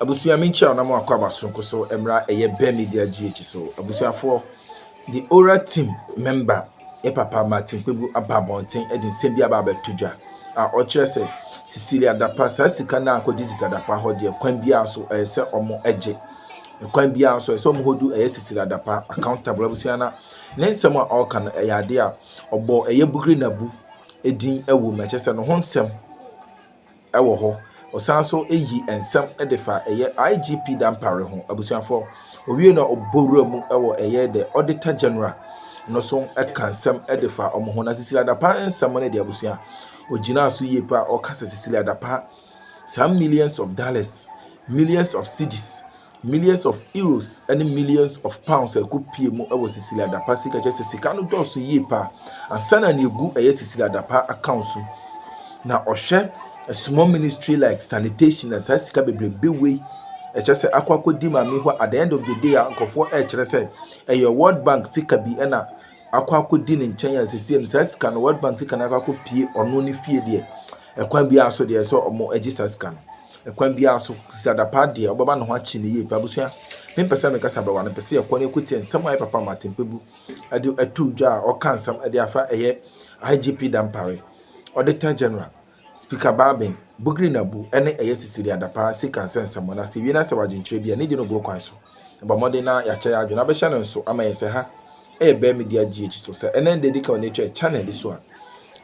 Abusuya mincha na mo akwaba sonko so emra eye be media GH so abusuya for the oral team member papa Martin kpebu ababonten edin sembi ababetudwa a o kire se Cecilia Dapaahs sika na akodi Cecilia Dapaahs ho de kwan bia so se omo eje kwan bia so se omo hodu Cecilia Dapaahs accountable abusuya na nensem a o kan ade a obo bugri nabu edin ewu meche se no ho nsem ewo ho osanso eyi ensem edefa IGP dampare ho abusuafo owie na obowura mu ewo the auditor general no so ekansem edefa omo na Cecilia Dapaahs ensem na de abusua ogina so yepa o kasa Cecilia Dapaahs some millions of dollars, millions of cedis, millions of euros and millions of pounds ekupie mu ewo Cecilia Dapaahs sika che sika no do so yepa ansana na egu Cecilia Dapaahs account so na ohwe a small ministry like sanitation and sasika bebrebe way say akwakodi mami ho at the end of the day ankofo kire say your World Bank sika bi na akwakodi ne nchen ya sesiem sasika no World Bank sika na akwakopie ono ne fie de ekwan bia so de so omo agi sasika no ekwan bia so Cecilia Dapaahs de obaba no ho achi ne ye babusua me pesa me kasa ba wan pesa ye kwone kuti ensem ay papa Martin kpebu ade atudwa o kan nsem ade afa IGP dampare auditor general Speaker Babin, Bugri Nabu, ene Cecilia Dapaahs, sika sense mona si wina se wajintre bia ni di no go kwan so. Ba modena ya cha ya adwuna be hya no so ama yese ha. Be media GH so se ene de dika oni twa channel di so a.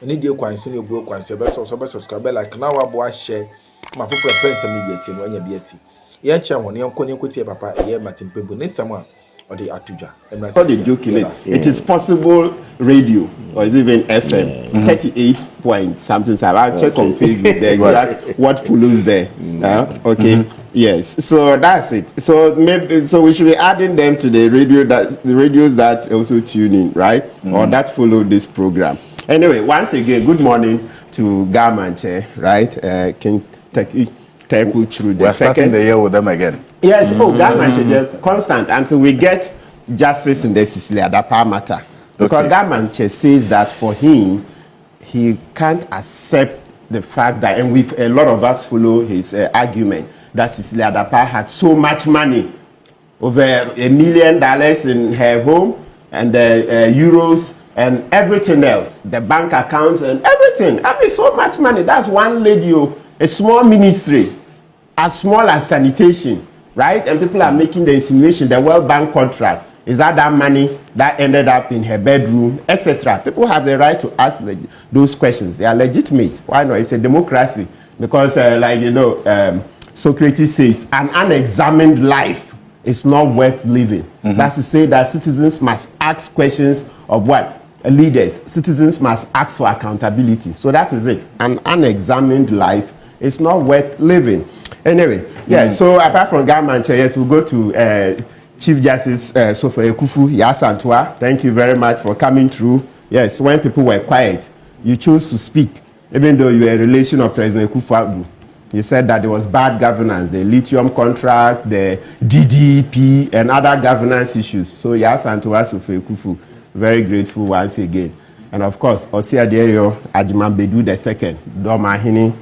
Ene di kwan so ne go kwan so be subscribe like na wa bo a share ma foforo pense media ti no anya bia ti. Ye cha won ye nkoni nkotie papa Martin kpebu ne sam a odi atudwa. It is possible radio or is even FM 38 point something. I'll check on Facebook the exact what follows there. Okay. Yes. So that's it. So maybe we should be adding them to the radios that also tune in, right? Or that follow this program. Anyway, once again, good morning to Gamanche, right? Can take you through the starting the year with them again. Yes, Gamanche, constant until we get justice in the Cecilia Dapaahs matter. Because Gamanche says that for him, he can't accept the fact that, and with a lot of us follow his argument, that Cecilia Dapaahs had so much money, over $1 million in her home, and euros, and everything else, the bank accounts and everything. I mean, so much money. That's one lady, a small ministry, as small as sanitation, right? And people are making the insinuation, the World Bank contract, is that money that ended up in her bedroom, etc. People have the right to ask those questions. They are legitimate. Why not? It's a democracy. Because, Socrates says, an unexamined life is not worth living. That's to say that citizens must ask questions of what? Leaders. Citizens must ask for accountability. So that is it. An unexamined life is not worth living. Anyway, yeah, so apart from Gamanche, yes, we'll go to Chief Justice Kofi Boakye. Thank you very much for coming through. Yes, when people were quiet, you chose to speak, even though you were a relation of President Kofi. You said that there was bad governance, the lithium contract, the DDP, and other governance issues. So Kofi, very grateful once again. And of course, Osia Deyo Ajimanbedu II, Domahini,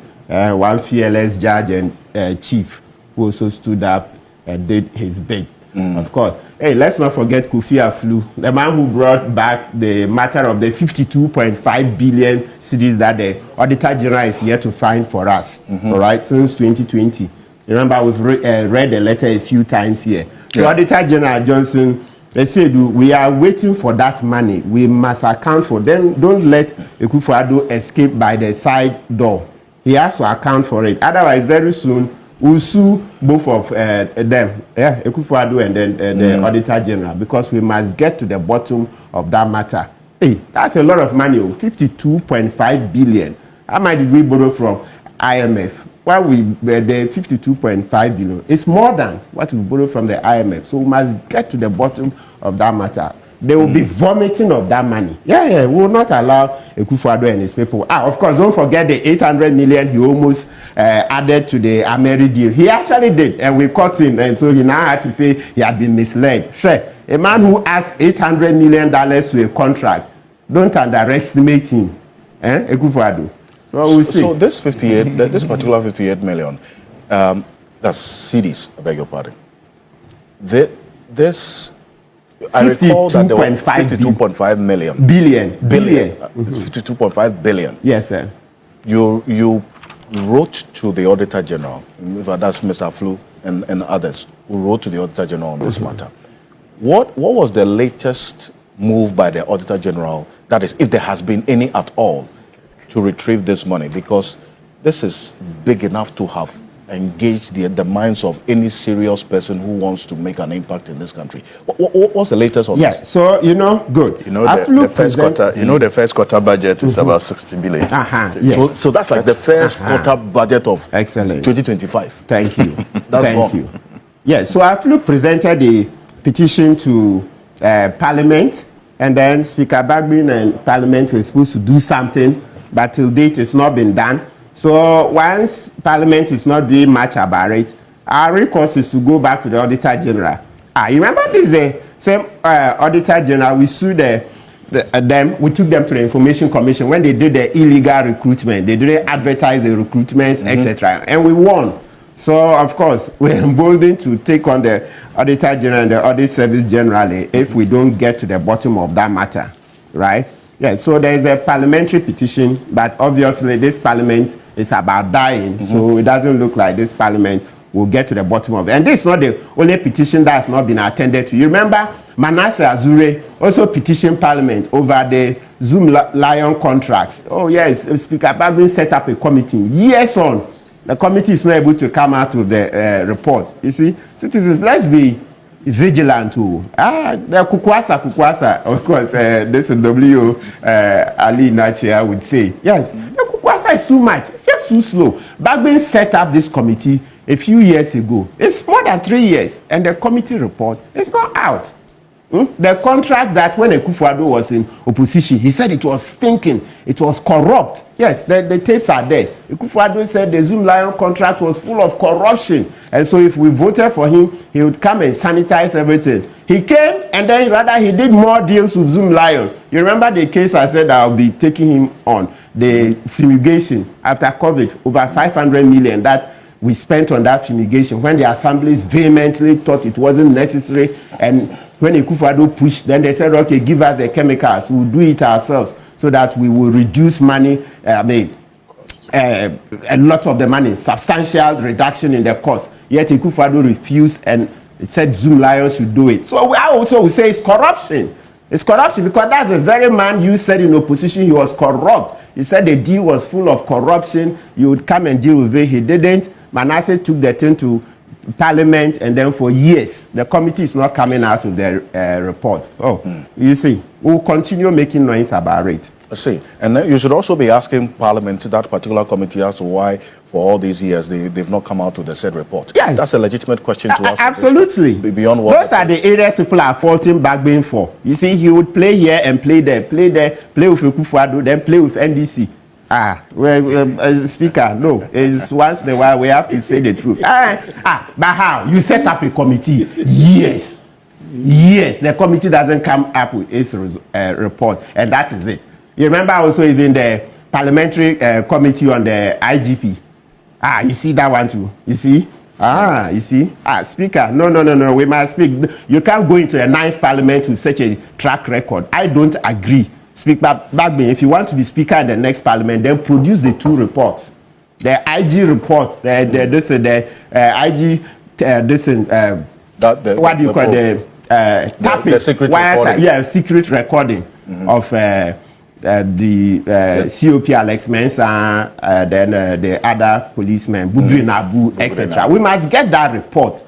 one fearless judge and chief who also stood up and did his bit. Of course. Hey, let's not forget Kofi Aflu, the man who brought back the matter of the 52.5 billion cedis that the Auditor General is here to find for us. All right, since 2020. Remember, we've read the letter a few times here. The Auditor General Johnson, they said, we are waiting for that money. We must account for them. Don't let Akufo-Addo escape by the side door. He has to account for it. Otherwise, very soon, we'll sue both of them, Akufo-Addo and then the Auditor General, because we must get to the bottom of that matter. Hey, that's a lot of money, 52.5 billion. How much did we borrow from IMF? Well, the 52.5 billion is more than what we borrowed from the IMF. So we must get to the bottom of that matter. They will be vomiting of that money. We will not allow Akufo-Addo and his people. Of course, don't forget the 800 million he almost added to the Ameri deal. He actually did, and we caught him, and so he now had to say he had been misled. Sure, a man who asked $800 million to a contract, don't underestimate him, Akufo-Addo. So we'll see. So this particular 58 million, That's cedis, I beg your pardon. This, I recall that there were 52.5 million. Billion. 52.5 billion. Yes, sir. You wrote to the Auditor General, that's Mr. Flu and others, who wrote to the Auditor General on this matter. What was the latest move by the Auditor General, that is, if there has been any at all, to retrieve this money? Because this is big enough to have engaged the minds of any serious person who wants to make an impact in this country. What's the latest on this? Yeah, so, good. The first quarter budget is about 60 billion. Yes. So that's like the first quarter budget of excellent 2025. Thank you. Thank you. Yeah, so AFLU presented the petition to Parliament, and then Speaker Bagbin and Parliament were supposed to do something, but till date it's not been done. So once Parliament is not doing much about it, our recourse is to go back to the Auditor General. You remember this same Auditor General, we sued them, we took them to the Information Commission when they did the illegal recruitment. They didn't advertise the recruitments, etc. And we won. So, of course, we're emboldened to take on the Auditor General and the Audit Service generally if we don't get to the bottom of that matter, right? Yeah, so there's a parliamentary petition, but obviously this parliament is about dying, so it doesn't look like this parliament will get to the bottom of it. And this is not the only petition that has not been attended to. You remember Manasseh Azure also petitioned Parliament over the Zoom Lion contracts. Oh yes, Speaker Babin set up a committee. Years on, the committee is not able to come out with the report. You see, citizens, let's be vigilant too. The Kukwasa, of course, this is W. Ali Nachia would say. Yes, the Kukwasa is too much. It's just too slow. Babin set up this committee a few years ago. It's more than 3 years, and the committee report is not out. The contract that when Akufo-Addo was in opposition, he said it was stinking, it was corrupt. Yes, the tapes are there. Akufo-Addo said the Zoom Lion contract was full of corruption, and so if we voted for him, he would come and sanitize everything. He came, and then rather he did more deals with Zoom Lion. You remember the case I said I'll be taking him on, the fumigation after COVID, over 500 million that we spent on that fumigation when the assemblies vehemently thought it wasn't necessary, and when Akufo-Addo pushed, then they said, okay, give us the chemicals, we'll do it ourselves so that we will reduce money, a lot of the money, substantial reduction in the cost. Yet Akufo-Addo refused and it said Zoom Lion should do it. So I also would say it's corruption. It's corruption because that's the very man you said in opposition he was corrupt. He said the deal was full of corruption. You would come and deal with it. He didn't. Manasseh took the thing to Parliament, and then for years the committee is not coming out with their report. You see, we'll continue making noise about it. I see. And then you should also be asking Parliament, that particular committee, as to why for all these years they've not come out with the said report. Yes. That's a legitimate question to ask. Absolutely. Beyond what those are the areas people are faulting Bagbin for. You see, he would play here and play there, play with Akufo-Addo, then play with NDC. Speaker, no. It's once in a while we have to say the truth. But how? You set up a committee. Yes, the committee doesn't come up with its report, and that is it. You remember also even the parliamentary committee on the IGP. You see that one too. You see? You see? Speaker, no. We must speak. You can't go into the 9th parliament with such a track record. I don't agree. Speaker Bagbin, if you want to be speaker in the next parliament, then produce the 2 reports. The IG report, the IG, what do you call tapping? The secret recording. Secret recording of the C.O.P Alex Mensah, then the other policemen, Budri Nabu, etc. We must get that report.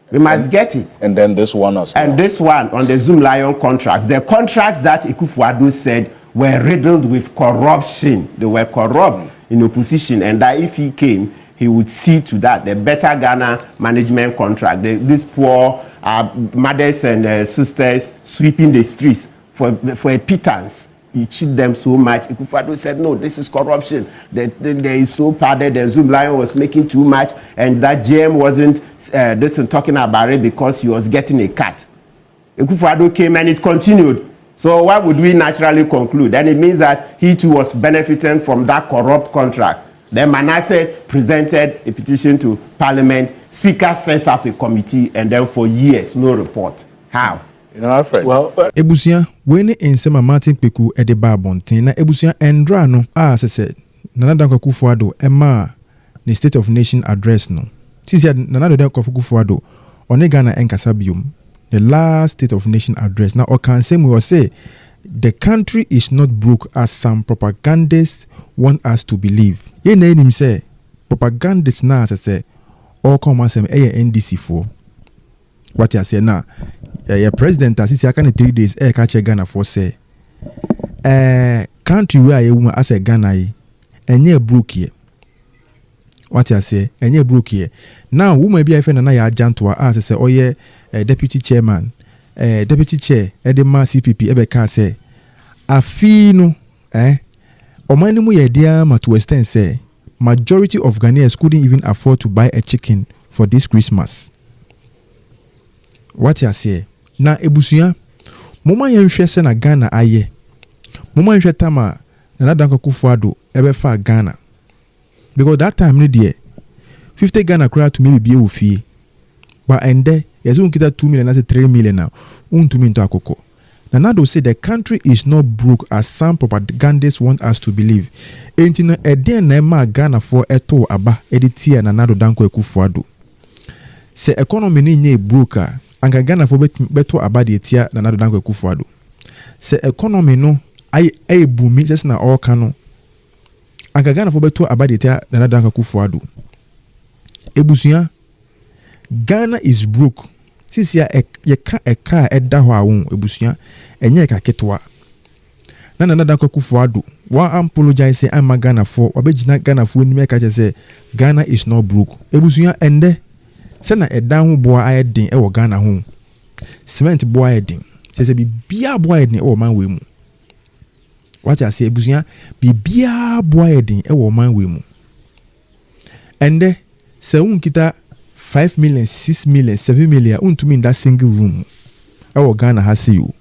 We must get it. And then this one as well. And this one on the Zoom Lion contracts. The contracts that Akufo-Addo said were riddled with corruption. They were corrupt in opposition, and that if he came, he would see to that. The Better Ghana management contract. These poor mothers and sisters sweeping the streets for a pittance. You cheat them so much. Akufo-Addo said, no, this is corruption. There is so padded. The Zoom Lion was making too much, and that GM wasn't talking about it because he was getting a cut. Akufo-Addo came and it continued. So what would we naturally conclude? And it means that he too was benefiting from that corrupt contract. Then Manasseh presented a petition to Parliament. Speaker sets up a committee, and then for years, no report. How? You know, Alfred. Well, Ebusia, when in Martin Kpeku at the Barbontin, na Ebusia Endrano, as I said, Nana Dankwa Akufo-Addo, Emma, the State of Nation address no. Since Nana Dankwa Akufo-Addo, on Ghana Enkasabium, the last State of Nation address. Now, or can say we will say the country is not broke as some propagandists want us to believe. Ye name him say propagandists now as I say all come as NDC for what you say now. Your president as I can 3 days catch Ghana for say country where you woman as a Ghana and ye broke here. What you say and ye broke here. Now woman be a friend and I jump to her as I say oh yeah deputy chairman deputy chair Edema CPP Ebeka say afino omani mu yedia ma to extend say majority of Ghanaians couldn't even afford to buy a chicken for this Christmas. What you say? Na ebusuya moma yenhwe se na Ghana aye. Moma yenhwe tama na Dankwa Akufo-Addo ebe fa Ghana. Because that time ni there 50 Ghana crowd to maybe be ofie. But ende yes we kita 2 million that's 3 million now. Untumi nto akoko. Nanado say the country is not broke as some propagandists want us to believe. Entina eden na ma Ghana for eto aba editia Nanado Dankwa Akufo-Addo. Se economy ni nye broke anka Ghana for beto aba de etia Nanado Dankwa Akufo-Addo. Se economy no ay bumi just na all kano. Anka Ghana for beto aba de etia Nanado Dankwa Akufo-Addo. Ebusuya Ghana is broke. Sisi ya eka edda ho awon ebusuya enye eka ketwa. Na Nanado Dankwa Akufo-Addo wa apologize say I'm Ghana for obegina Ghana for ni make say Ghana is not broke. Ebusuya ende se na edda ho boa ayedin e wo Ghana ho. Cement boa ayedin. Se bibia boa ayedin e wo man we mu. What I say ebusuya bibia boa ayedin e wo man we mu. Ende se unkita 5 million, 6 million, 7 million untumi in that single room. Our Ghana has you.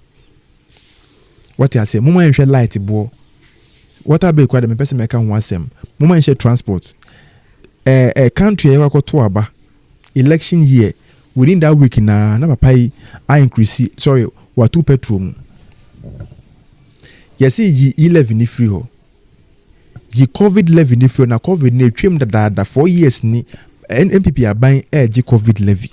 What I say, mama yenhwe light bo. What I be kwade me person make one sem. Mama yenhwe transport. Country e wakoto aba. Election year within that week na papa I increase sorry, wa 2 petrol. Yes, ye 11 ni free ho. Ye COVID 11 ni free na COVID ni twem da 4 years ni NPP are buying edge COVID levy.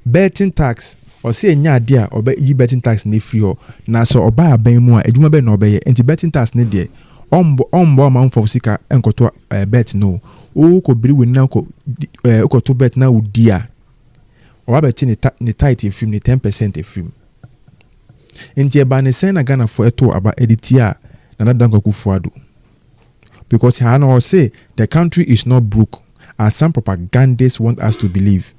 Betting tax or say nya dia or be betting tax ni free or na so oba aban mu a edwuma be na obeye enti betting tax ni de ombo man for sika enkoto bet no o ko biri we na ko to bet na udia o abeti ni tight efim ni 10% efim enti e ba ne sen na Ghana for eto aba editia na Dankwa Akufo-Addo because he no say the country is not broke as some propagandists want us to believe.